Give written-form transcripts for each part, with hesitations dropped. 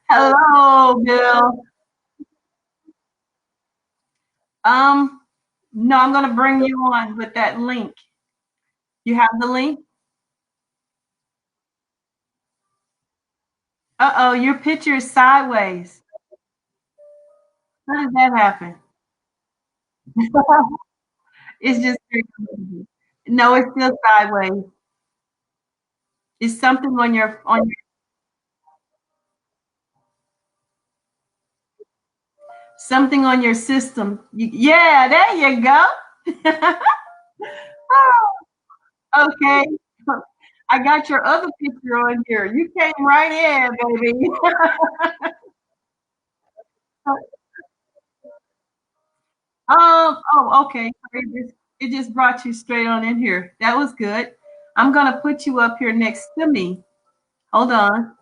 Hello, Bill. Um, no, I'm gonna bring you on with that link. You have the link? Uh-oh, your picture is sideways. How did that happen? It's just no, it's still sideways. It's something on your something on your system. Yeah, there you go. Okay. I got your other picture on here. You came right in, baby. Okay. It just brought you straight on in here. That was good. I'm gonna put you up here next to me. Hold on.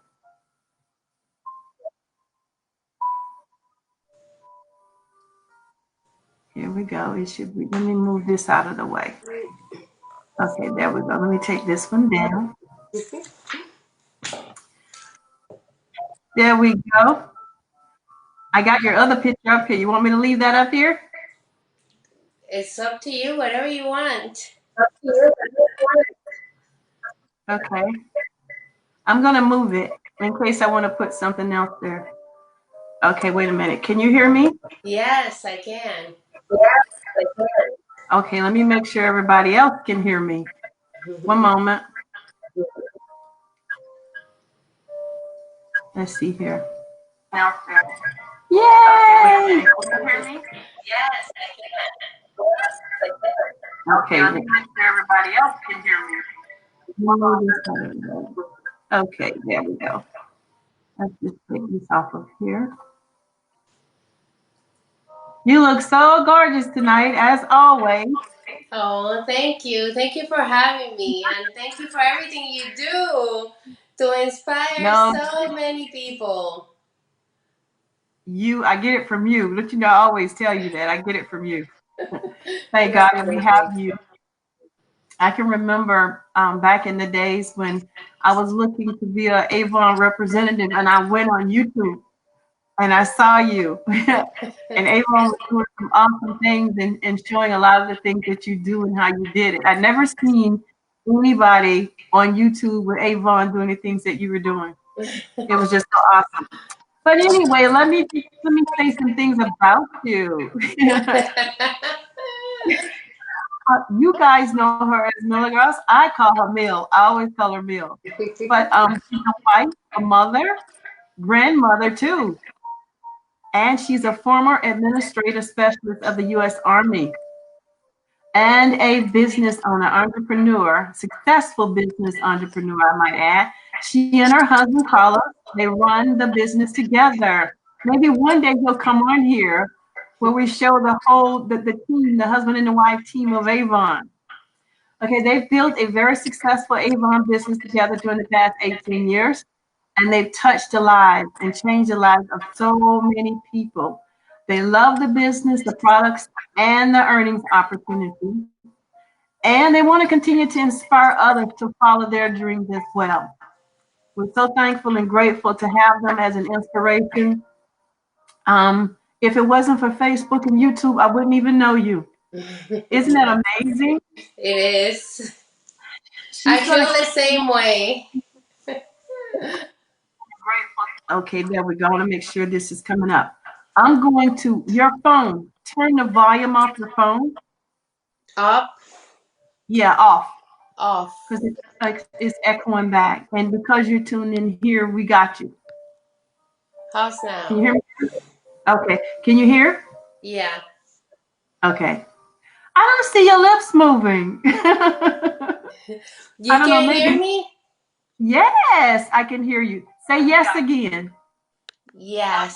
Here we go. It should be. Let me move this out of the way. Okay, there we go. Let me take this one down. There we go. I got your other picture up here. You want me to leave that up here? It's up to you, whatever you want. Okay. I'm gonna move it in case I want to put something else there. Okay, wait a minute. Can you hear me? Yes, I can. Okay, let me make sure everybody else can hear me. One moment. Let's see here. Yay! Okay, can you hear me? Yes, Okay, let me make sure everybody else can hear me. Okay, there we go. Let's just take this off of here. You look so gorgeous tonight, as always. Oh, thank you. Thank you for having me. And thank you for everything you do to inspire No, so many people. I get it from you. Don't you know, I always tell you that. I get it from you. Thank That's God that we have perfect. you. I can remember back in the days when I was looking to be an Avon representative and I went on YouTube and I saw you. And Avon was doing some awesome things and showing a lot of the things that you do and how you did it. I'd never seen anybody on YouTube with Avon doing the things that you were doing. It was just so awesome. But anyway, let me say some things about you. You guys know her as Miller Girls. I call her Mill. I always call her Mill. But she's a wife, a mother, grandmother too, and she's a former administrative specialist of the U.S. Army and a business owner, entrepreneur, successful business entrepreneur, I might add. She and her husband Carlos, they run the business together. Maybe one day he'll come on here where we show the team, the husband and the wife team of Avon. Okay, they've built a very successful Avon business together during the past 18 years, and they've touched the lives and changed the lives of so many people. They love the business, the products, and the earnings opportunity. And they want to continue to inspire others to follow their dreams as well. We're so thankful and grateful to have them as an inspiration. If it wasn't for Facebook and YouTube, I wouldn't even know you. Isn't It that amazing? is. I She's feel gonna the keep same way. grateful. Okay, there we go. I want to make sure this is coming up. I'm going to your phone. Turn the volume off your phone. Up, Yeah, off. off. Because it's like it's echoing back. And because you're tuned in here, we got you. How's Can you now? hear me? Okay. Can you hear? Yeah. Okay. I don't see your lips moving. I You don't know, can hear maybe. me? Yes, I can hear you. Say yes again. Yes.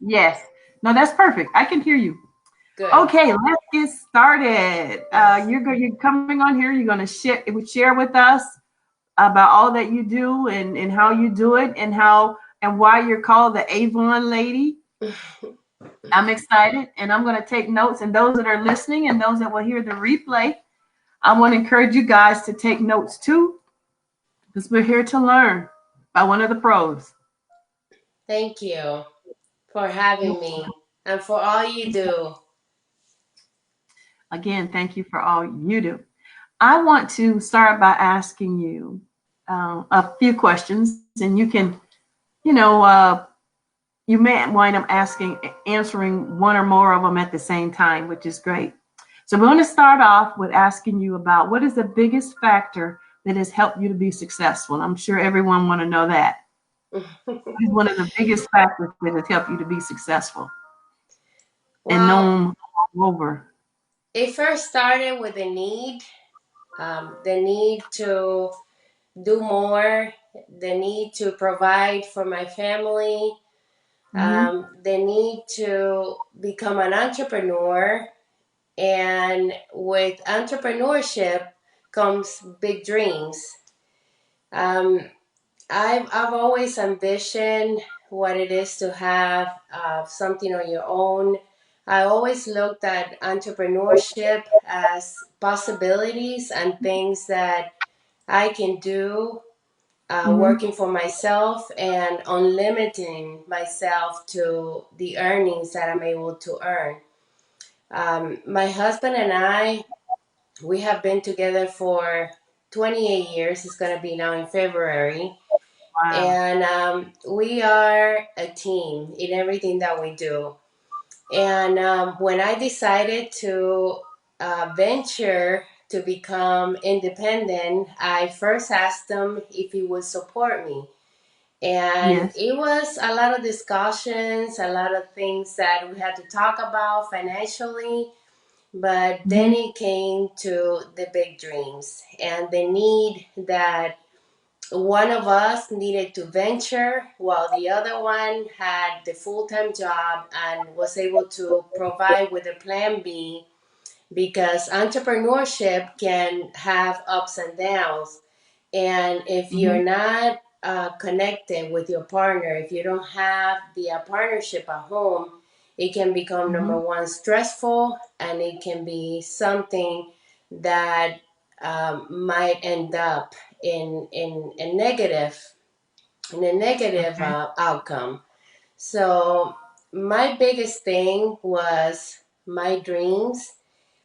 Yes. No, that's perfect. I can hear you. Good. Okay, let's get started. You're coming on here. You're gonna share with us about all that you do and how you do it and why you're called the Avon Lady. I'm excited and I'm gonna take notes. And those that are listening and those that will hear the replay, I want to encourage you guys to take notes too, because we're here to learn by one of the pros. Thank you for having me and for all you do. Again, thank you for all you do. I want to start by asking you a few questions, and you can, you know, you may wind up answering one or more of them at the same time, which is great. So we're going to start off with asking you about what is the biggest factor that has helped you to be successful. I'm sure everyone want to know that. What is one of the biggest factors that has helped you to be successful and Well, known all over? it first started with the need to do more, the need to provide for my family, Mm-hmm. the need to become an entrepreneur. And with entrepreneurship comes big dreams. Um, I've always envisioned what it is to have something on your own. I always looked at entrepreneurship as possibilities and things that I can do Mm-hmm. working for myself and unlimiting myself to the earnings that I'm able to earn. My husband and I, we have been together for 28 years. It's going to be now in February. Wow. And we are a team in everything that we do. And when I decided to venture to become independent, I first asked him if he would support me. And Yes. it was a lot of discussions, a lot of things that we had to talk about financially. But then Mm-hmm. it came to the big dreams and the need that one of us needed to venture while the other one had the full-time job and was able to provide with a plan B, because entrepreneurship can have ups and downs. And if Mm-hmm. you're not connected with your partner, if you don't have the partnership at home, it can become Mm-hmm. number one stressful, and it can be something that might end up in a negative Okay. outcome. So my biggest thing was my dreams.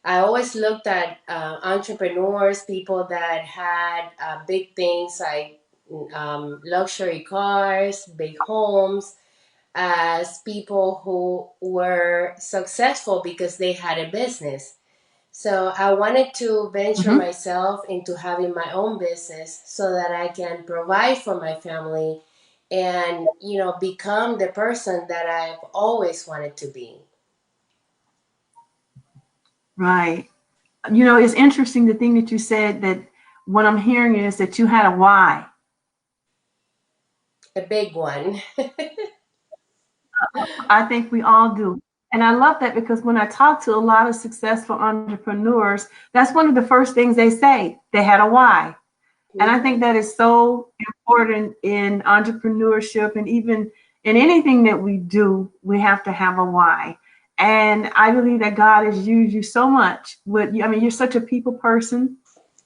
I always looked at entrepreneurs, people that had big things like luxury cars, big homes, as people who were successful because they had a business. So I wanted to venture Mm-hmm. myself into having my own business so that I can provide for my family and, become the person that I've always wanted to be. Right. It's interesting the thing that you said that what I'm hearing is that you had a why. A big one. I think we all do. And I love that because when I talk to a lot of successful entrepreneurs, that's one of the first things they say. They had a why. And I think Mhm. that is so important in entrepreneurship and even in anything that we do, we have to have a why. And I believe that God has used you so much you're such a people person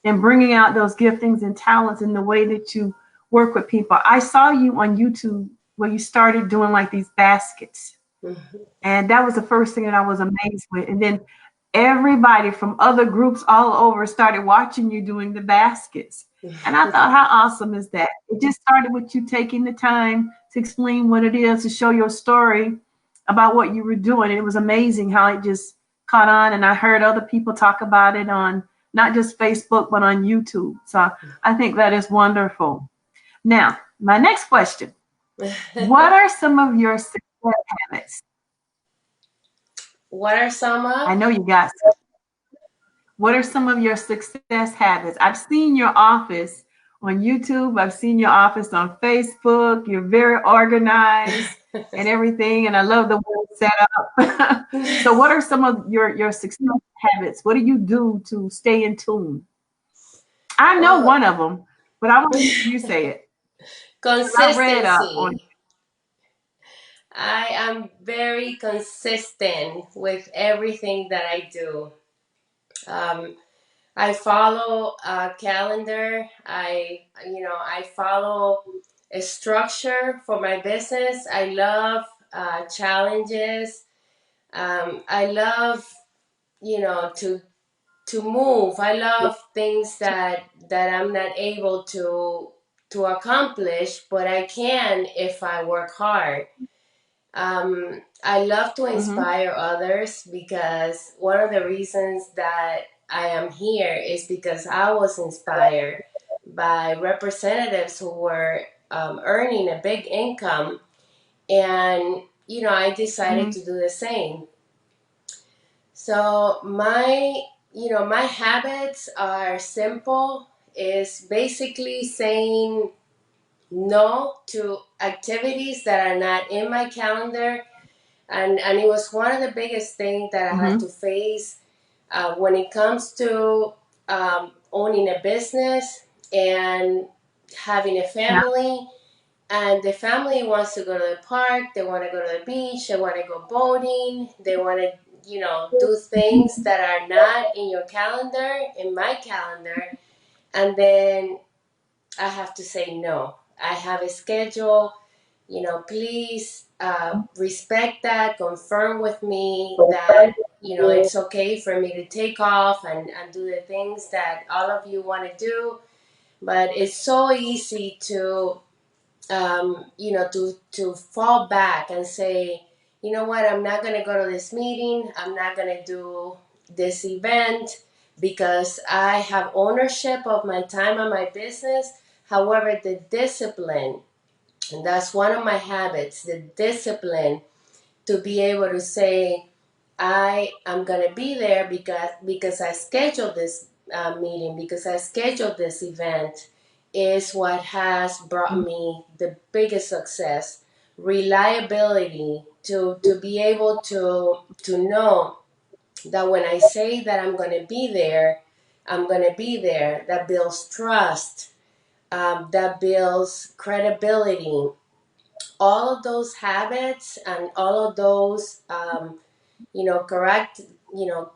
and bringing out those giftings and talents in the way that you work with people. I saw you on YouTube where you started doing like these baskets. Mhm. And that was the first thing that I was amazed with. And then everybody from other groups all over started watching you doing the baskets. And I thought, how awesome is that? It just started with you taking the time to explain what it is, to show your story about what you were doing. And it was amazing how it just caught on. And I heard other people talk about it on not just Facebook, but on YouTube. So I think that is wonderful. Now, my next question. What are some of your success habits? What are some I of? know you got What are some of your success habits? I've seen your office on YouTube. I've seen your office on Facebook. You're very organized and everything. And I love the way it's set up. So what are some of your success habits? What do you do to stay in tune? I know Well, one of them, but I want to hear you say it. I read up on consistency. I am very consistent with everything that I do. Um, I follow a calendar. I follow a structure for my business. I love challenges. I love, to move. I love things that I'm not able to accomplish, but I can if I work hard. I love to Mm-hmm. inspire others, because one of the reasons that I am here is because I was inspired by representatives who were earning a big income, and I decided Mm-hmm. to do the same. So my habits are simple. Is basically saying no to activities that are not in my calendar, and it was one of the biggest things that I had Mm-hmm. to face when it comes to owning a business and having a Yeah. family. And the family wants to go to the park, they want to go to the beach, they want to go boating, they want to, do things that are not in your calendar, in my calendar. And then I have to say no. I have a schedule. Please respect that, confirm with me that, it's okay for me to take off and do the things that all of you want to do. But it's so easy to to fall back and say, you know what, I'm not going to go to this meeting, I'm not going to do this event, because I have ownership of my time and my business. However, the discipline, and that's one of my habits, the discipline to be able to say, I am going to be there because I scheduled this meeting, because I scheduled this event, is what has brought me the biggest success. Reliability, to be able to know that when I say that I'm going to be there, I'm going to be there. That builds trust, that builds credibility. All of those habits and all of those correct, you know,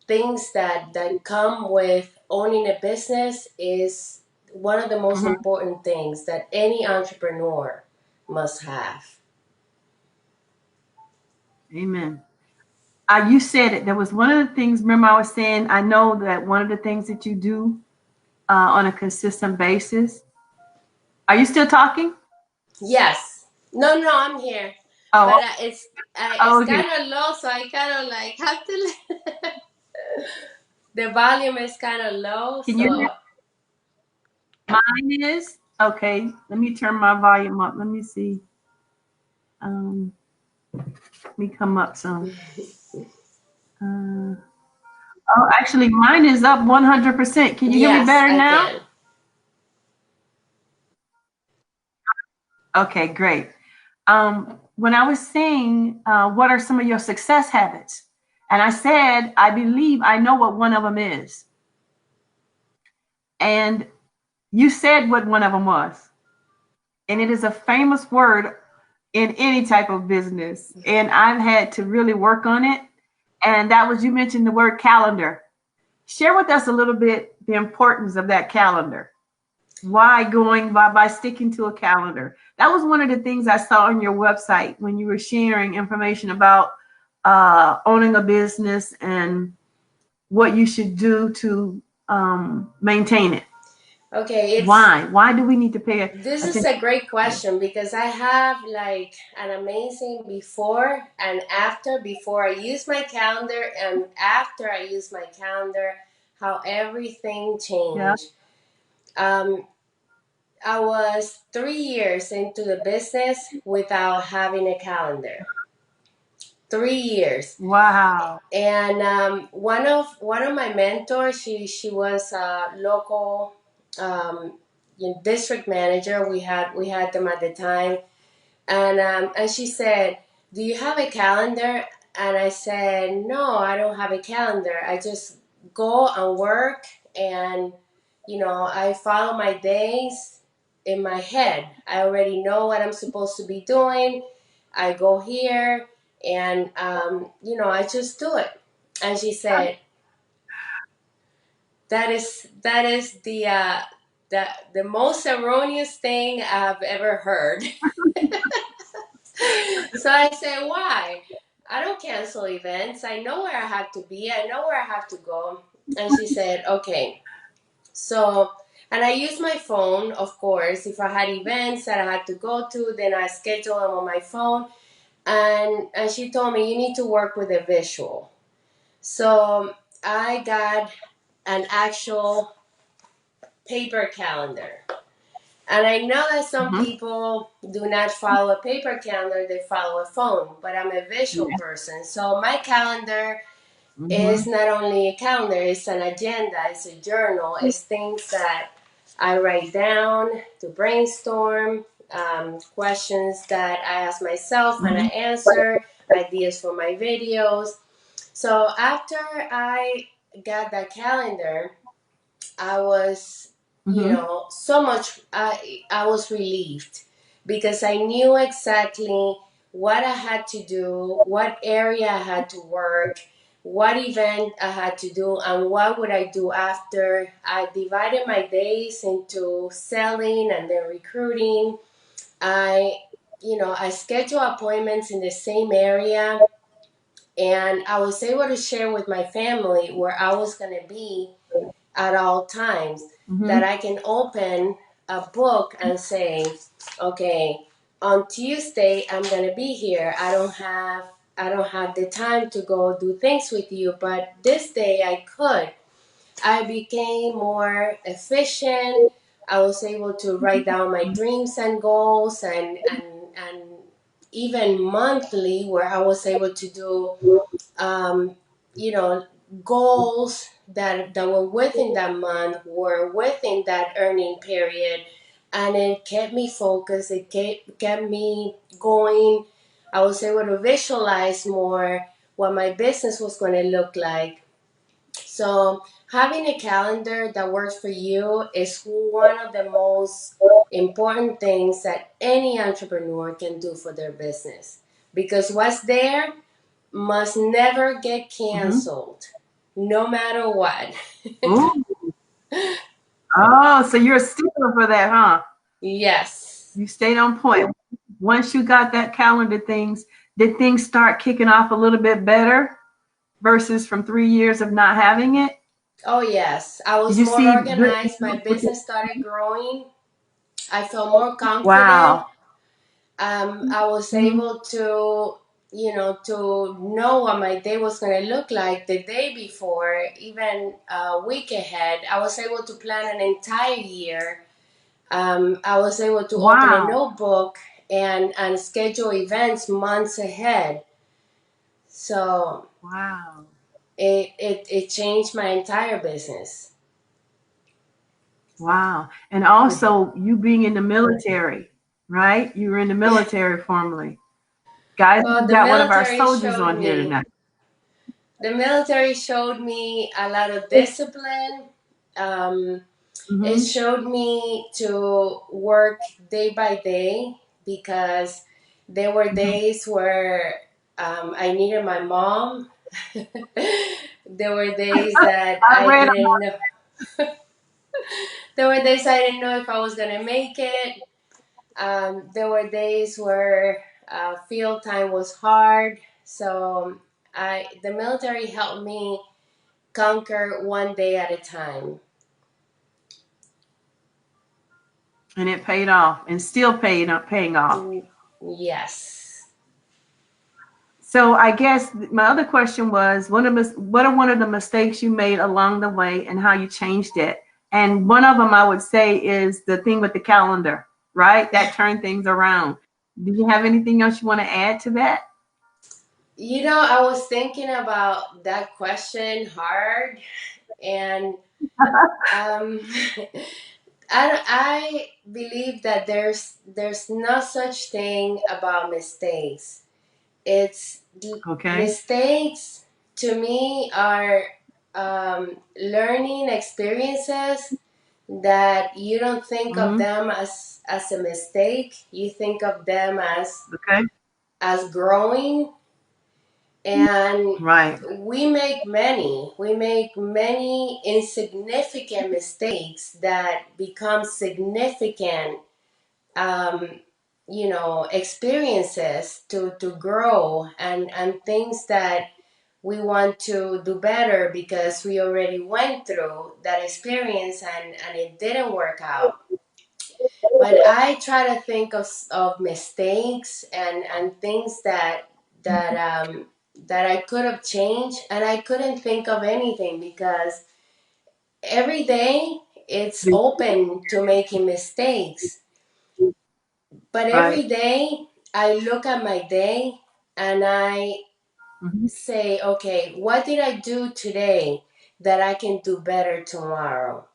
things that come with owning a business is one of the most Mm-hmm. important things that any entrepreneur must have. Amen. You said it. There was one of the things. Remember, I was saying. I know that one of the things that you do on a consistent basis. Are you still talking? Yes. No, no, I'm here, Oh, but it's okay. kind of low, so I kind of like have to. The volume is kind of low, Can you hear? so Mine is okay. Let me turn my volume up. Let me see. Let me come up some. Uh, oh, actually, mine is up 100%. Can you hear me yes, better I now? can. Okay, great. When I was saying, what are some of your success habits? And I said, I believe I know what one of them is. And you said what one of them was. And it is a famous word in any type of business. And I've had to really work on it. And that was, you mentioned the word calendar. Share with us a little bit the importance of that calendar. Why going by sticking to a calendar? That was one of the things I saw on your website when you were sharing information about owning a business and what you should do to maintain it. Okay, Why do we need to pay this is attention a great to this? question, because I have like an amazing before and after. Before I use my calendar and after I use my calendar, how everything Yeah. changed. Um, I was 3 years into the business without having a calendar. 3 years. Wow. And one of my mentors, she was a local district manager. We had them at the time, and she said, "Do you have a calendar?" And I said, "No, I don't have a calendar. I just go and work, and I follow my days in my head. I already know what I'm supposed to be doing. I go here, and I just do it." And she said, that is the most erroneous thing I've ever heard. So I said, why? I don't cancel events. I know where I have to be. I know where I have to go. And she said, okay. So, and I use my phone, of course. If I had events that I had to go to, then I schedule them on my phone. And she told me, you need to work with a visual. So I got an actual paper calendar. And I know that some Mm-hmm. people do not follow a paper calendar, they follow a phone, but I'm a visual Yeah. person. So my calendar is Mm-hmm. not only a calendar, it's an agenda, it's a journal, it's things that I write down to brainstorm, questions that I ask myself and I Mm-hmm. answer, ideas for my videos. So after I got that calendar, I was, Mm-hmm. so much, I was relieved because I knew exactly what I had to do, what area I had to work, what event I had to do, and what would I do after. I divided my days into selling and then recruiting. I, I schedule appointments in the same area, and I was able to share with my family where I was going to be at all times, that Mm-hmm. I can open a book and say, okay, on Tuesday I'm going to be here. I don't have the time to go do things with you, but this day I could. I became more efficient. I was able to write down my dreams and goals, and even monthly, where I was able to do, um, you know, goals that were within that month, were within that earning period, and it kept me focused. It kept me going. I was able to visualize more what my business was going to look like. So having a calendar that works for you is one of the most important things that any entrepreneur can do for their business, because what's there must never get Mm-hmm. canceled, no matter what. Ooh. Oh, so you're a stickler for that, huh? Yes. You stayed on point. Once you got that calendar things, did things start kicking off a little bit better versus from 3 years of not having it? Oh, yes. I Did was you more see good organized. My results with it? business started growing. I felt more confident. Wow. I was Mm-hmm. able to know what my day was going to look like the day before, even a week ahead. I was able to plan an entire year. I was able to open a Wow. notebook and schedule events months ahead. So Wow. it changed my entire business. Wow. And also you being in the military, right? You were in the military formerly. Guys, Well, we the got one of our military soldiers showed on here me tonight. the military showed me a lot of discipline. Um, it Mm-hmm. showed me to work day by day, because there were Mm-hmm. days where I needed my mom. There were days that I I read. didn't know. There were days I didn't know if I was gonna make it. There were days where field time was hard. So the military helped me conquer one day at a time. And it paid off and still paying off. Mm, yes. So I guess my other question was, what are one of the mistakes you made along the way and how you changed it? And one of them I would say is the thing with the calendar, right? That turned things around. Do you have anything else you want to add to that? I was thinking about that question hard, and um, I believe that there's no such thing about mistakes. It's Okay. mistakes to me are learning experiences that you don't think of Mm-hmm. them as a mistake. You think of them as Okay. as growing. And Right. we make many insignificant mistakes that become significant, um, experiences to grow, and things that we want to do better because we already went through that experience, and it didn't work out. But I try to think of mistakes and things that um, that I could have changed, and I couldn't think of anything because every day it's open to making mistakes. But every Right. day I look at my day and I Hmm. say, okay, what did I do today that I can do better tomorrow?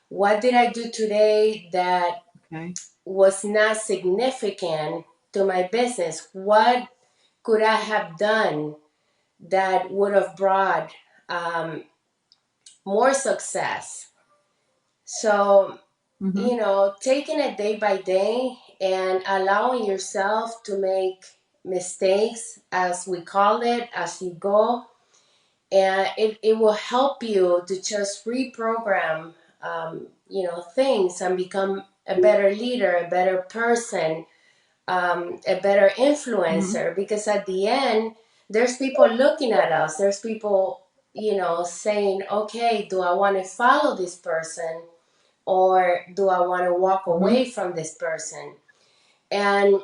What did I do today that Okay. was not significant to my business? What could I have done that would have brought um, more success? So, Hmm. taking it day by day and allowing yourself to make mistakes, as we call it, as you go, and it will help you to just reprogram, things, and become a better leader, a better person, a better Hmm. influencer, because at the end there's people looking at us, there's people saying, okay, do I want to follow this person, or do I want to walk Hmm. away from this person? And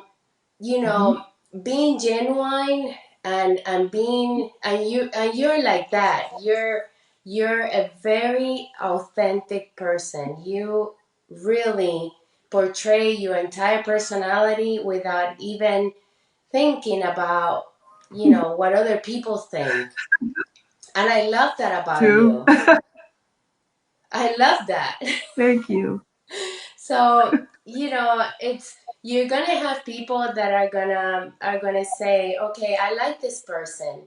you Hmm. know being genuine, and being, and you're like that, you're a very authentic person. You really portray your entire personality without even thinking about what other people think. And I love that about True. you. I love that. Thank you. So, it's, you're gonna have people that are gonna say, okay, I like this person.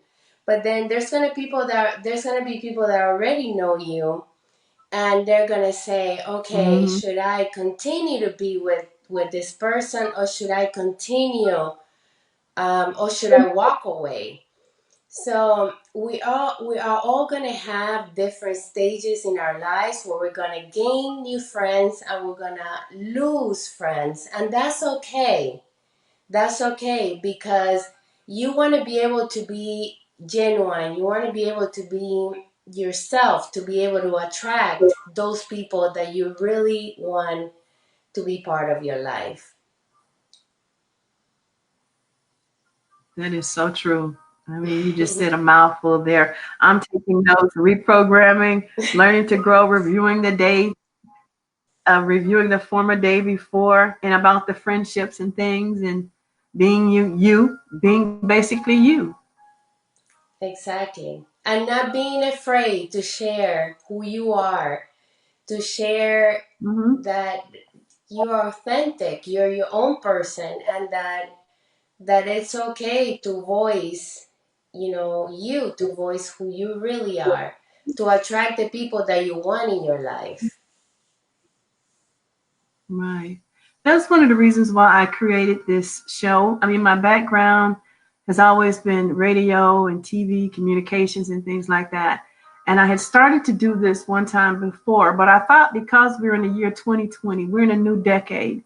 But then there's gonna be people that already know you, and they're gonna say, okay, Hmm. should I continue to be with this person, or should I continue, or should I walk away? So we are all gonna have different stages in our lives where we're gonna gain new friends and we're gonna lose friends, and that's okay. That's okay, because you want to be able to be genuine. You want to be able to be yourself, to be able to attract those people that you really want to be part of your life. That is so true. I mean, you just said a mouthful there. I'm taking notes, reprogramming, learning to grow, reviewing the day, reviewing the former day before, and about the friendships and things, and being being basically you. Exactly. And not being afraid to share who you are, to share Hmm. that you are authentic, you're your own person, and that it's okay to voice, to voice who you really are, to attract the people that you want in your life. Right. That's one of the reasons why I created this show. I mean, my background has always been radio and TV communications and things like that. And I had started to do this one time before, but I thought because we're in the year 2020, we're in a new decade.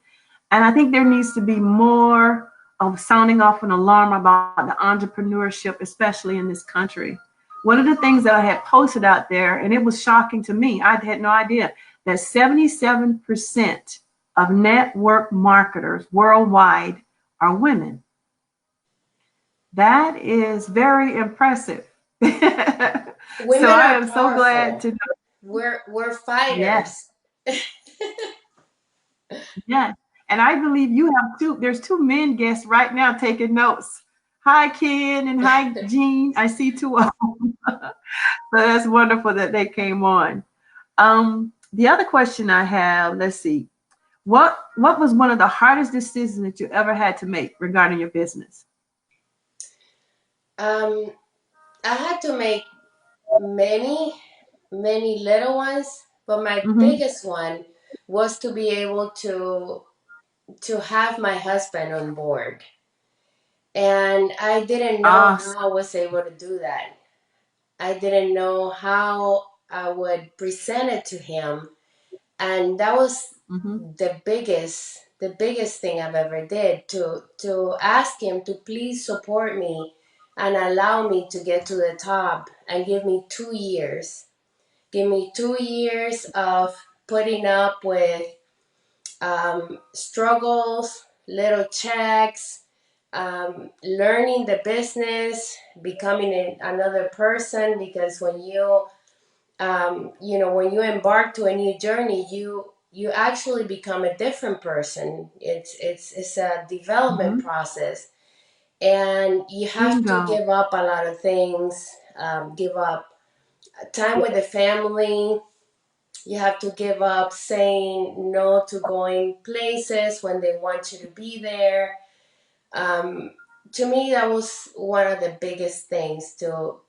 And I think there needs to be more of sounding off an alarm about the entrepreneurship, especially in this country. One of the things that I had posted out there, and it was shocking to me, I had no idea that 77% of network marketers worldwide are women. That is very impressive. So Women I are am so glad powerful. to know. We're Yes, fighters. yes. And I believe you have there's two men guests right now taking notes. Hi, Ken, and hi, Jean. I see two of them. So that's wonderful that they came on. The other question I have, let's see. What was one of the hardest decisions that you ever had to make regarding your business? um I had to make many, many little ones, but my Mm-hmm. biggest one was to be able to have my husband on board. And I didn't know Ah. how I was able to do that. I didn't know how I would present it to him. And that was Mm-hmm. the biggest thing I've ever did, to ask him to please support me and allow me to get to the top and give me 2 years. Give me 2 years of putting up with struggles, little checks, learning the business, becoming another person. Because when you embark to a new journey, you actually become a different person. It's a development Mm-hmm. process, and you have to Bingo. give up a lot of things. Give up time with the family. You have to give up saying no to going places when they want you to be there. Um, to me, that was one of the biggest things, to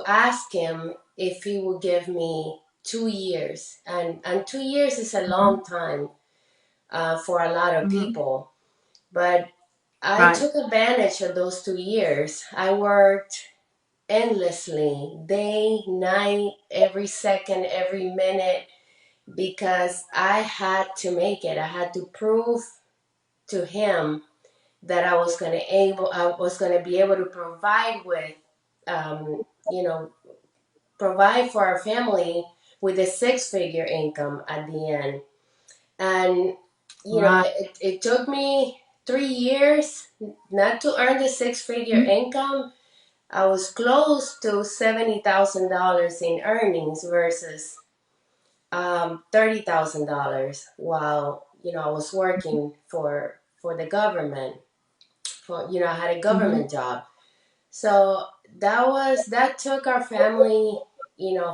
ask him if he would give me 2 years, and 2 years is a Mm-hmm. long time for a lot of Mm-hmm. people. But I Right. took advantage of those 2 years. I worked endlessly, day, night, every second, every minute, because I had to make it. I had to prove to him that I was going to be able to um, you know, provide for our family with a six-figure income at the end. And Right. it took me 3 years not to earn the six-figure income. I was close to $70,000 in earnings versus $30,000 while I was working for the government. I had a Mm-hmm. government job. So that took our family,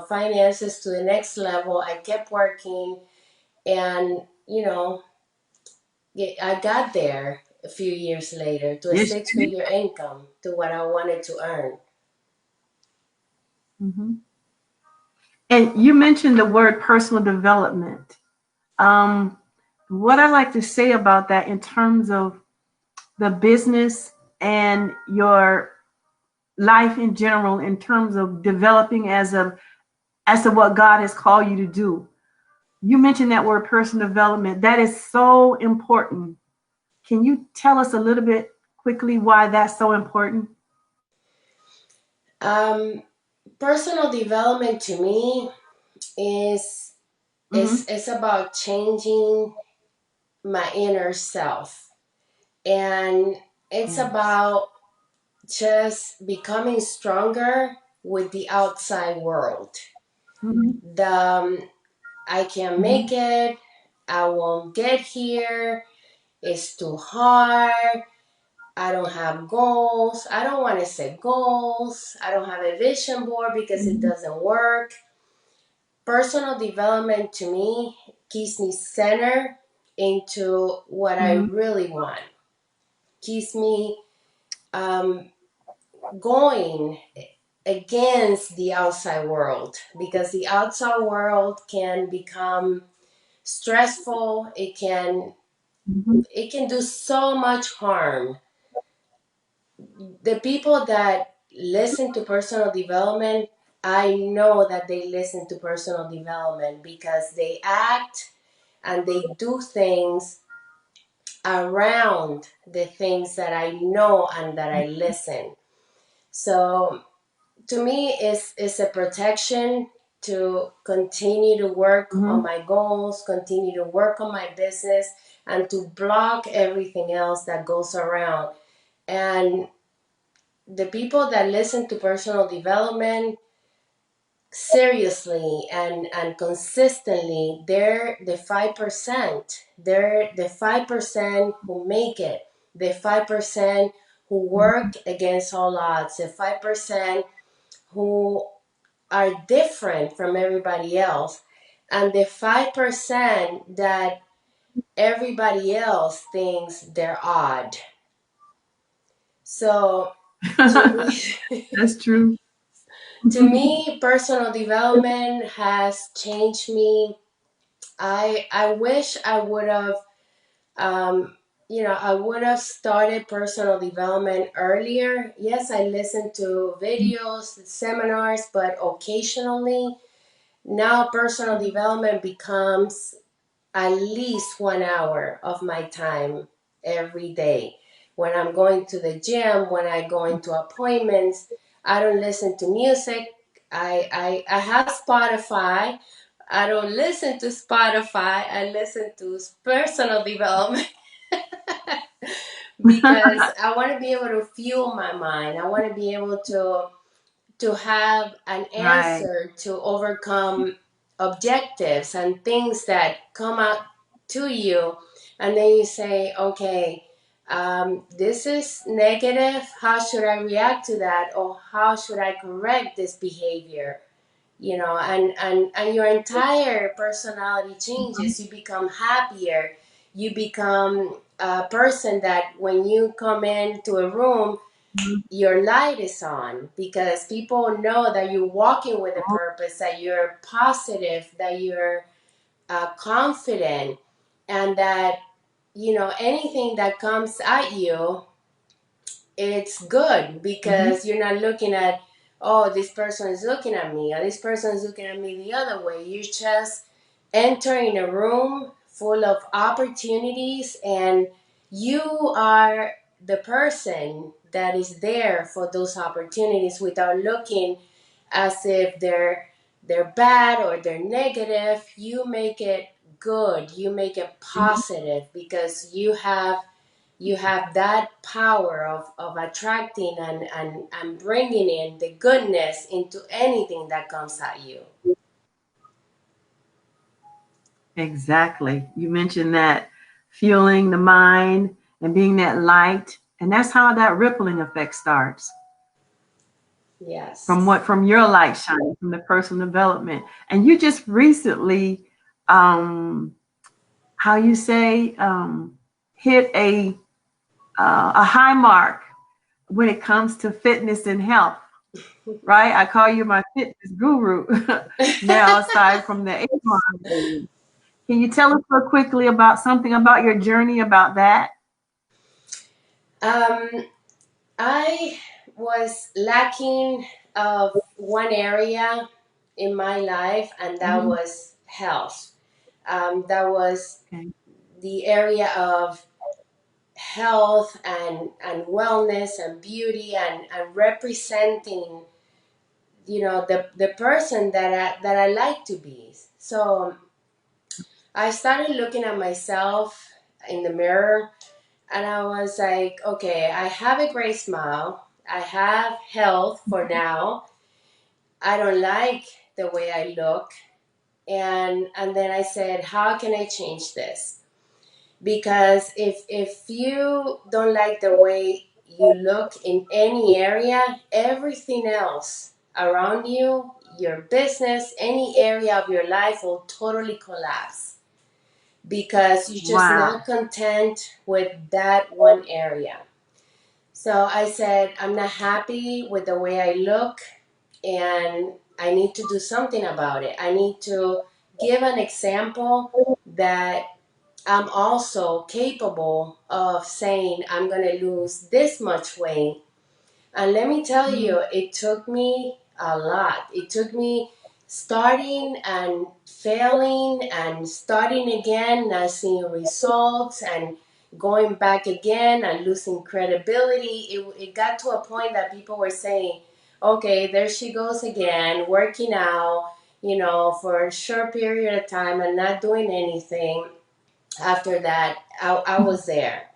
finances to the next level. I kept working, and I got there a few years later to a Yes, you did. six-figure income, to what I wanted to earn. Mm-hmm. And you mentioned the word personal development. Um, what I like to say about that in terms of the business and your life in general, in terms of developing as to what God has called you to do. You mentioned that word personal development. That is so important. Can you tell us a little bit quickly why that's so important? Um, Personal development to me is Mm-hmm. is about changing my inner self, and it's Yes. about just becoming stronger with the outside world. Mm-hmm. The I can't make Mm-hmm. it. I won't get here. It's too hard. I don't have goals. I don't want to set goals. I don't have a vision board because it Mm-hmm. doesn't work. Personal development to me keeps me centered into what I Mm-hmm. really want. Keeps me um, going against the outside world, because the outside world can become stressful. Mm-hmm. It can do so much harm. The people that listen to personal development, I know that they listen to personal development because they act and they do things around the things that I know and that I listen. So to me, it's a protection to continue to work on Mm-hmm. my goals, continue to work on my business, and to block everything else that goes around. And the people that listen to personal development seriously and consistently, they're the 5%. They're the 5% who make it, the 5% who work against all odds, the 5% who are different from everybody else, and the 5% that everybody else thinks they're odd. So to me, That's true. to me, personal development has changed me. I wish I would have I would have started personal development earlier. Yes, I listen to videos, seminars, but occasionally now personal development becomes at least 1 hour of my time every day. When I'm going to the gym, when I go into appointments, I don't listen to music. I have Spotify. I don't listen to Spotify. I listen to personal development because I want to be able to fuel my mind. I want to be able to have an Right. answer to overcome objectives and things that come out to you, and then you say, okay, this is negative. How should I react to that, or how should I correct this behavior? And your entire personality changes. You become happier. You become a person that when you come into a room, your light is on, because people know that you're walking with a purpose, that you're positive, that you're confident, and that anything that comes at you, it's good, Mhm. because you're not looking at, oh, this person is looking at me, or this person is looking at me the other way. You just entering a room full of opportunities, and you are the person that is there for those opportunities, without looking as if they're bad or they're negative. You make it good, you make it positive, because you have that power of attracting and bringing in the goodness into anything that comes at you. Exactly. You mentioned that fueling the mind and being that light, and that's how that rippling effect starts. Yes. From your light shining, from the personal development. And you just recently, um, how you say, hit a high mark when it comes to fitness and health, right? I call you my fitness guru now, aside from the Avon. Can you tell us real quickly about something about your journey about that? um, I was lacking of one area in my life, and that Mhm. was health. That was Okay. the area of health and wellness and beauty, and representing the person that I like to be. So I started looking at myself in the mirror, and I was like, okay, I have a great smile. I have health for now. I don't like the way I look. And then I said, how can I change this? Because if you don't like the way you look in any area, everything else around you, your business, any area of your life will totally collapse, because you're just Wow. not content with that one area. So I said, I'm not happy with the way I look, and I need to do something about it. I need to give an example that I'm also capable of saying, I'm going to lose this much weight. And let me tell Mhm. you, it took me a lot. It took me starting and failing and starting again, not seeing results, and going back again and losing credibility. It got to a point that people were saying, okay, there she goes again, working out, for a short period of time and not doing anything. After that, I was there.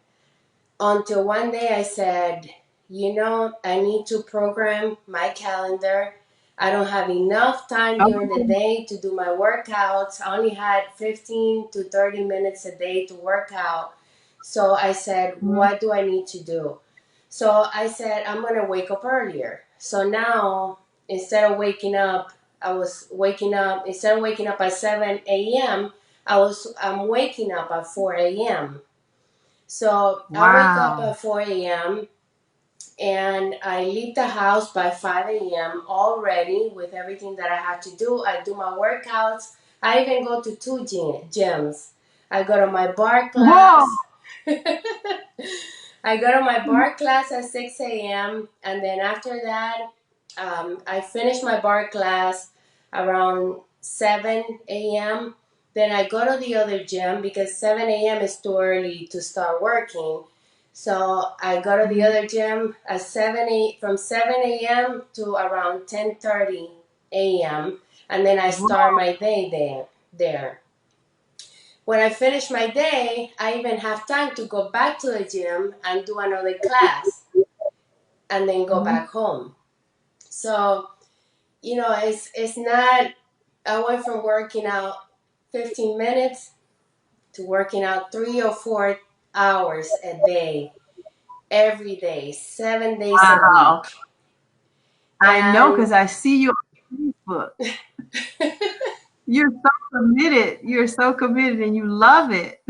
Until one day I said, I need to program my calendar. I don't have enough time during the Okay. day to do my workouts. I only had 15 to 30 minutes a day to work out. So I said, Mhm. what do I need to do? So I said, I'm going to wake up earlier. So now, instead of waking up, instead of waking up at 7 a.m., I'm waking up at 4 a.m. So I wake up Wow. at 4 a.m. and I leave the house by 5 a.m. all ready with everything that I have to do. I do my workouts. I even go to two gyms. I go to my bar Whoa. class. I go to my bar class at 6 a.m. and then after that, I finish my bar class around 7 a.m. Then I go to the other gym because 7 a.m. is too early to start working. So I go to the Mhm. other gym at from 7 a.m. to around 10:30 a.m. and then I start Whoa. my day there. When I finish my day, I even have time to go back to the gym and do another class and then go Mhm. back home. So, it's not, I went from working out 15 minutes to working out 3 or 4 hours a day, every day, 7 days a Wow. week. I know And because I see you on Facebook. You're so committed. You're so committed and you love it.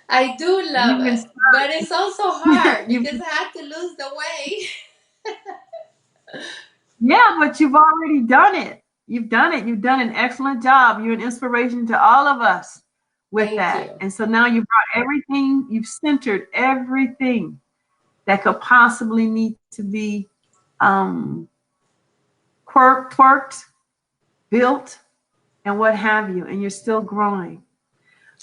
I do love You've it, been but it's also hard you've because I have to lose the weight. yeah, but you've already done it. You've done it. You've done an excellent job. You're an inspiration to all of us with Thank that. you. And so now you've brought everything, you've centered everything that could possibly need to be um, quirked, built, and what have you. And you're still growing.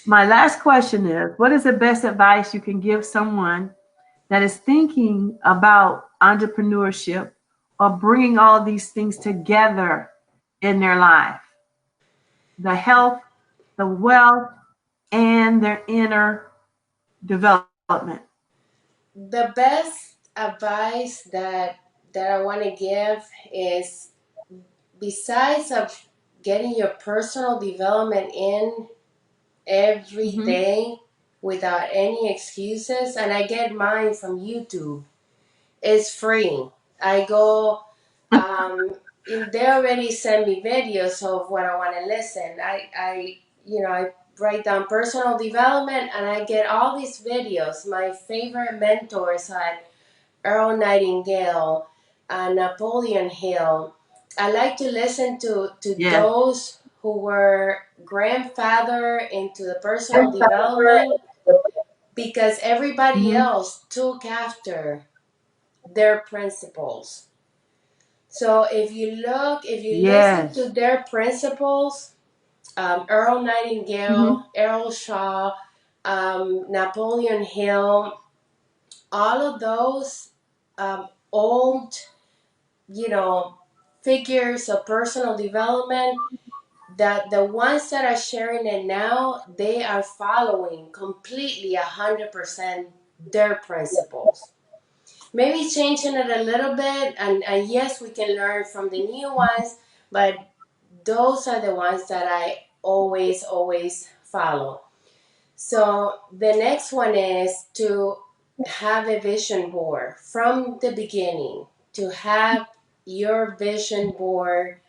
My last question is, what is the best advice you can give someone that is thinking about entrepreneurship or bringing all these things together in their life? The health, the wealth, and their inner development. The best advice that I want to give is, besides of getting your personal development in every Mm-hmm. day without any excuses, and I get mine from YouTube. It's free. I go, they already send me videos of what I want to listen. I write down personal development and I get all these videos. My favorite mentors are Earl Nightingale, Napoleon Hill. I like to listen to Yes. those who were grandfather into the personal development because everybody Mm-hmm. else took after their principles. So if you listen to Yes. their principles, Earl Mm-hmm. Nightingale, Errol Shaw, Napoleon Hill, all of those old, you know, figures of personal development, that the ones that are sharing it now, they are following completely 100% their principles. Maybe changing it a little bit, and yes, we can learn from the new ones, but those are the ones that I always follow. So the next one is to have a vision board from the beginning, to have your vision board,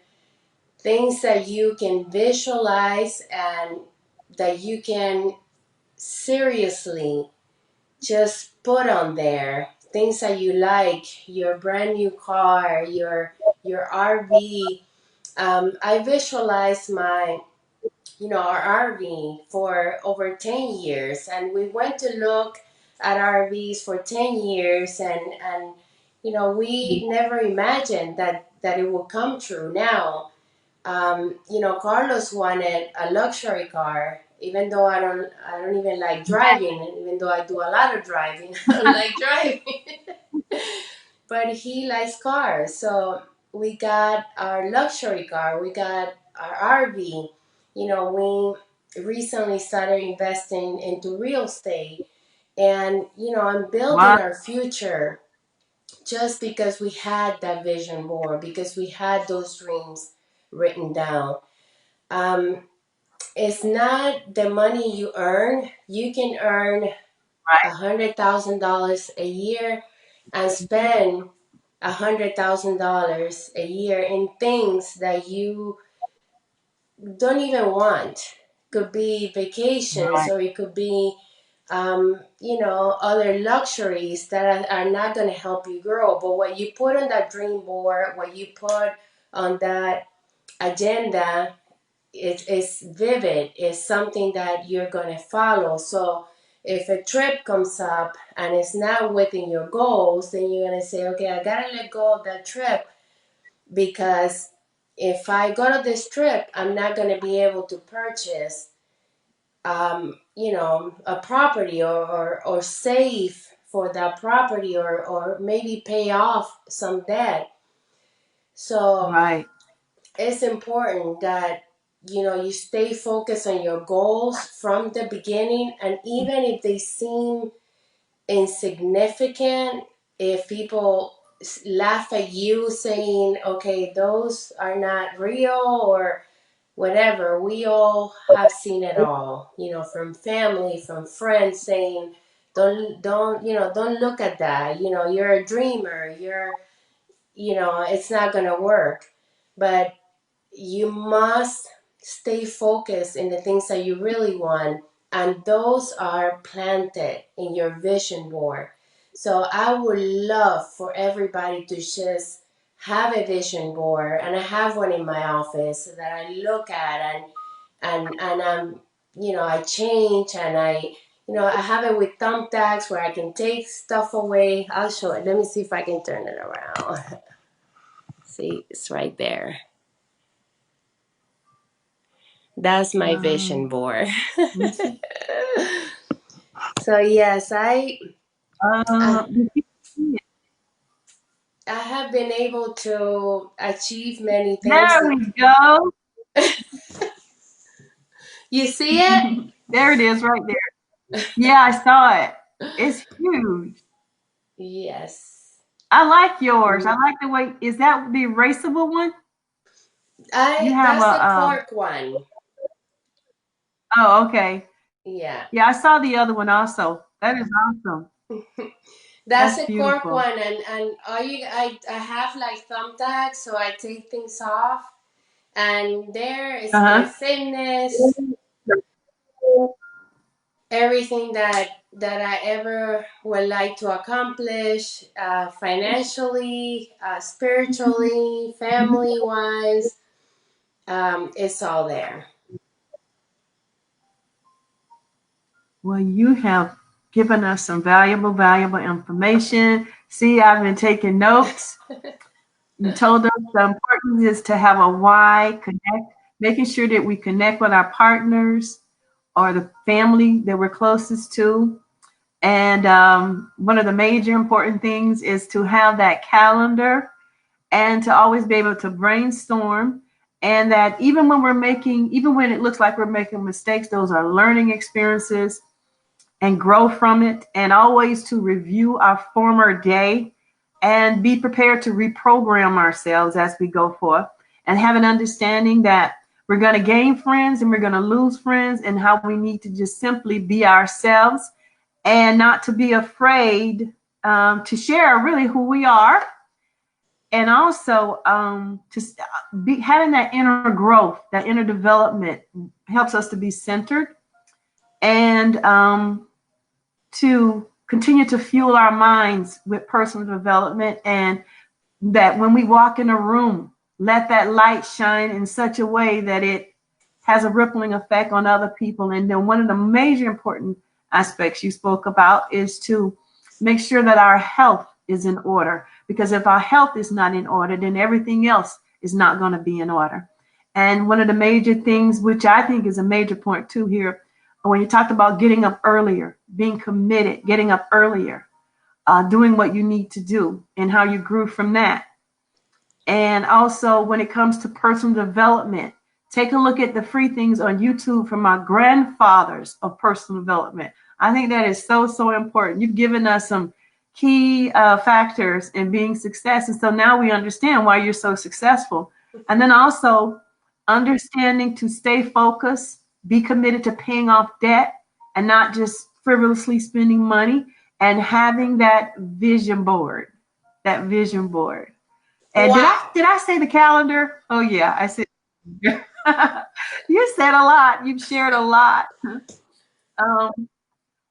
things that you can visualize and that you can seriously just put on there, things that you like, your brand new car, your RV. I visualize our RV for over 10 years, and we went to look at RVs for 10 years, and we never imagined that it would come true. Now, Carlos wanted a luxury car, even though I don't even like driving, and even though I do a lot of driving, I don't like driving. But he likes cars, so we got our luxury car. We got our RV. We recently started investing into real estate, and I'm building Wow. our future just because we had that vision board, because we had those dreams written down. Um, it's not the money you earn. You can earn Right. $100,000 a year and spend $100,000 a year in things that you don't even want. Could be vacations, Right. or it could be, other luxuries that are not going to help you grow. But what you put on that dream board, what you put on that agenda, it's vivid. It's something that you're going to follow. So if a trip comes up and it's not within your goals, then you're going to say, okay, I got to let go of that trip, because if I go to this trip, I'm not going to be able to purchase, a property, or save for that property, or maybe pay off some debt. So Right. it's important that you stay focused on your goals from the beginning, and even if they seem insignificant, if people laugh at you saying, okay, those are not real or whatever, we all have seen it all, from family, from friends saying, don't look at that, you're a dreamer, it's not gonna work. But you must stay focused in the things that you really want, and those are planted in your vision board. So I would love for everybody to just have a vision board, and I have one in my office that I look at, and I change, and I have it with thumbtacks where I can take stuff away. I'll show it. Let me see if I can turn it around. See, it's right there. That's my vision board. So yes, I You can see it. I have been able to achieve many things. There we go. You see it? There it is right there. Yeah, I saw it. It's huge. Yes. I like yours. I like the way, is that the erasable one? You I have That's the a, cork one. oh, okay. Yeah. Yeah, I saw the other one also. That is awesome. That's That's a cork beautiful. one, and I have like thumbtacks, so I take things off, and there is my Uh-huh. fitness, everything that I ever would like to accomplish, financially, spiritually, family wise. It's all there. Well, you have given us some valuable information. See, I've been taking notes. You told us the importance is to have a why, connect, making sure that we connect with our partners or the family that we're closest to. And one of the major important things is to have that calendar and to always be able to brainstorm. And that even when it looks like we're making mistakes, those are learning experiences, and grow from it, and always to review our former day and be prepared to reprogram ourselves as we go forth, and have an understanding that we're going to gain friends and we're going to lose friends, and how we need to just simply be ourselves and not to be afraid to share really who we are, and also to be having that inner growth, that inner development helps us to be centered, and to continue to fuel our minds with personal development, and that when we walk in a room, let that light shine in such a way that it has a rippling effect on other people. And then one of the major important aspects you spoke about is to make sure that our health is in order, because if our health is not in order, then everything else is not going to be in order. And one of the major things, which I think is a major point too here, when you talked about getting up earlier, being committed, getting up earlier, doing what you need to do, and how you grew from that. And also, when it comes to personal development, take a look at the free things on YouTube from our grandfathers of personal development. I think that is so important. You've given us some key factors in being success. And so now we understand why you're so successful. And then also understanding to stay focused, be committed to paying off debt and not just frivolously spending money, and having that vision board, that vision board. And Wow. did I say the calendar? Oh yeah, I said. You said a lot. You've shared a lot. Um,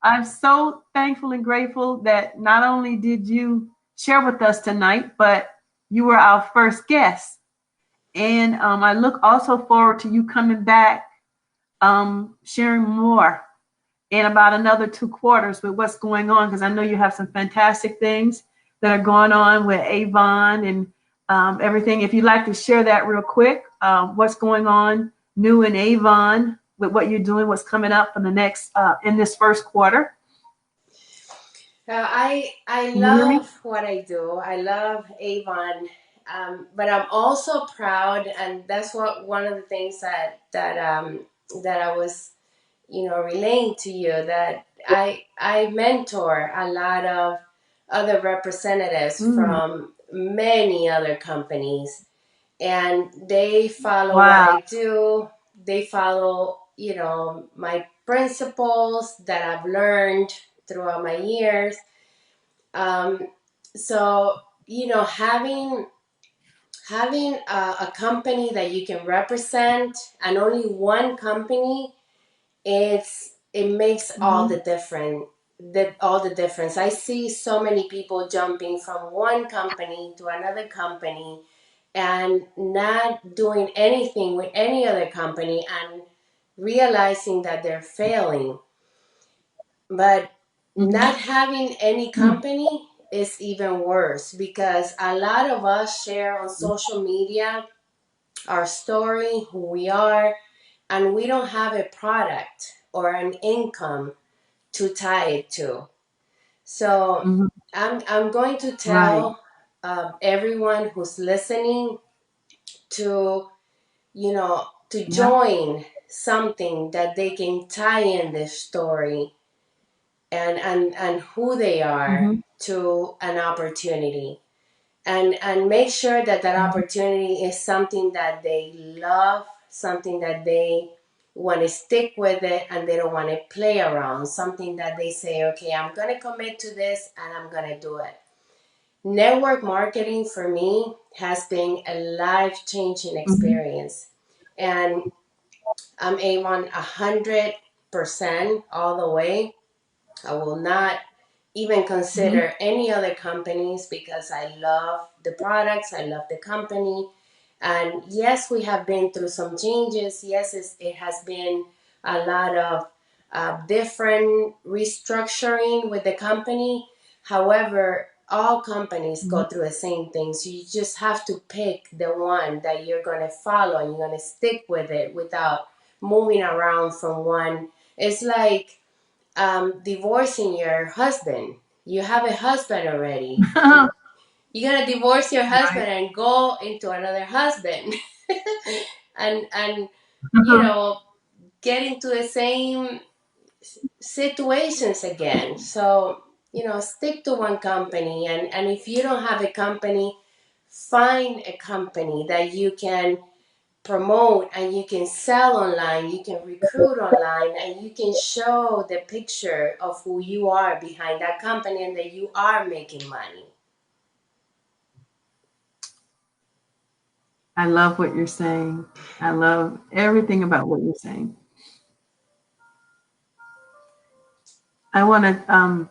I'm so thankful and grateful that not only did you share with us tonight, but you were our first guest. And I look also forward to you coming back, sharing more in about another 2 quarters with what's going on, because I know you have some fantastic things that are going on with Avon and everything. If you'd like to share that real quick, what's going on new in Avon with what you're doing, what's coming up for the next in this first quarter. I Can you hear me? love what I do. I love Avon, but I'm also proud, and that's what one of the things that I was, relaying to you, that I mentor a lot of other representatives Mm, from many other companies, and they follow what wow. I do. They follow, my principles that I've learned throughout my years. um, so having a company that you can represent, and only one company, it makes all Mm-hmm, the difference. I see so many people jumping from one company to another company and not doing anything with any other company, and realizing that they're failing. But not mm-hmm, having any company is even worse, because a lot of us share on social media our story, who we are, and we don't have a product or an income to tie it to. So mm-hmm. I'm going to Right. tell everyone who's listening to, to Yeah. join something that they can tie in this story, and who they are, Mm-hmm, to an opportunity, and make sure that that mm-hmm, opportunity is something that they love, something that they want to stick with it, and they don't want to play around, something that they say, okay, I'm going to commit to this and I'm going to do it. Network marketing for me has been a life-changing mm-hmm, experience, and I'm a 100% all the way. I will not even mm-hmm, consider any other companies, because I love the products, I love the company. And yes, we have been through some changes. Yes, it has been a lot of different restructuring with the company. However, all companies mm-hmm. go through the same things. You just have to pick the one that you're going to follow, and you're going to stick with it without moving around from one. It's like divorcing your husband. You have a husband already. You're gonna divorce your husband Right. and go into another husband, and Mm-hmm. get into the same situations again. So stick to one company, and if you don't have a company, find a company that you can promote, and you can sell online, you can recruit online, and you can show the picture of who you are behind that company, and that you are making money. I love what you're saying. I love everything about what you're saying. I want to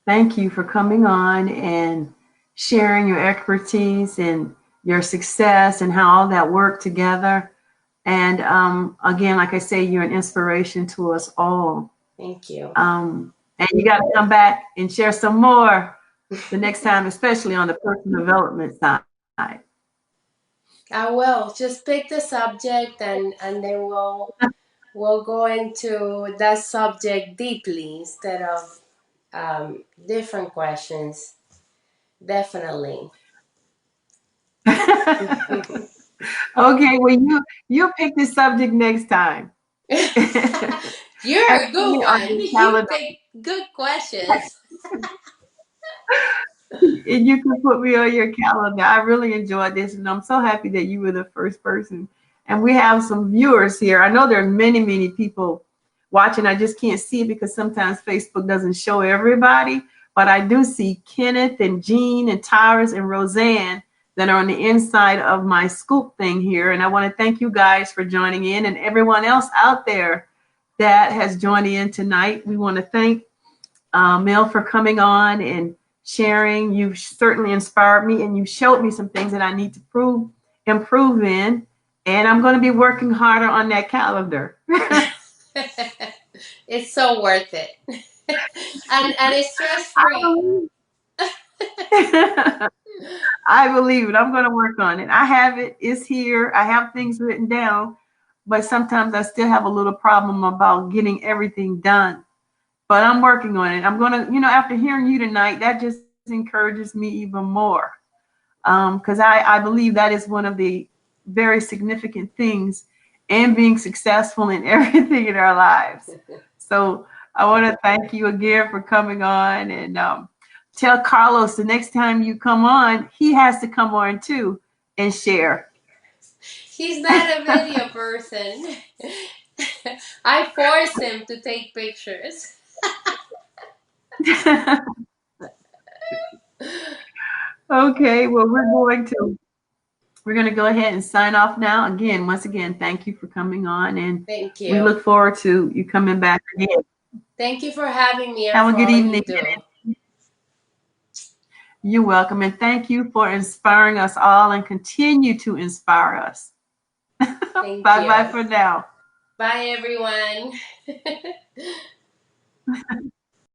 thank you for coming on and sharing your expertise and your success and how all that worked together. And again, like I say, you're an inspiration to us all. Thank you. And you got to come back and share some more the next time, especially on the personal development side. I will just pick the subject, and then we'll go into that subject deeply, instead of different questions. Definitely. Okay, well, you pick the subject next time. You're And a put good me on one. your You calendar. pick good questions. And you can put me on your calendar. I really enjoyed this, and I'm so happy that you were the first person. And we have some viewers here. I know there's many, many people watching. I just can't see it because sometimes Facebook doesn't show everybody. But I do see Kenneth and Jean and Tyrus and Roseanne that are on the inside of my scoop thing here. And I want to thank you guys for joining in, and everyone else out there that has joined in tonight. We want to thank Mel, for coming on and sharing. You've certainly inspired me, and you showed me some things that I need to improve in. And I'm going to be working harder on that calendar. It's so worth it. And it's stress I free. believe I believe it. I'm going to work on it. I have it. It's here. I have things written down, but sometimes I still have a little problem about getting everything done. But I'm working on it. I'm going to, after hearing you tonight, that just encourages me even more. Because I believe that is one of the very significant things in being successful in everything in our lives. So I want to thank you again for coming on, and tell Carlos the next time you come on, he has to come on too and share. He's not a video person. I force him to take pictures. Okay, well, we're going to go ahead and sign off now. Again, once again, thank you for coming on, and Thank we you. look forward to you coming back again. Thank you for having me and Have a for good all you evening. do. You're welcome, and thank you for inspiring us all and continue to inspire us. Thank Bye bye you. for now. Bye, everyone.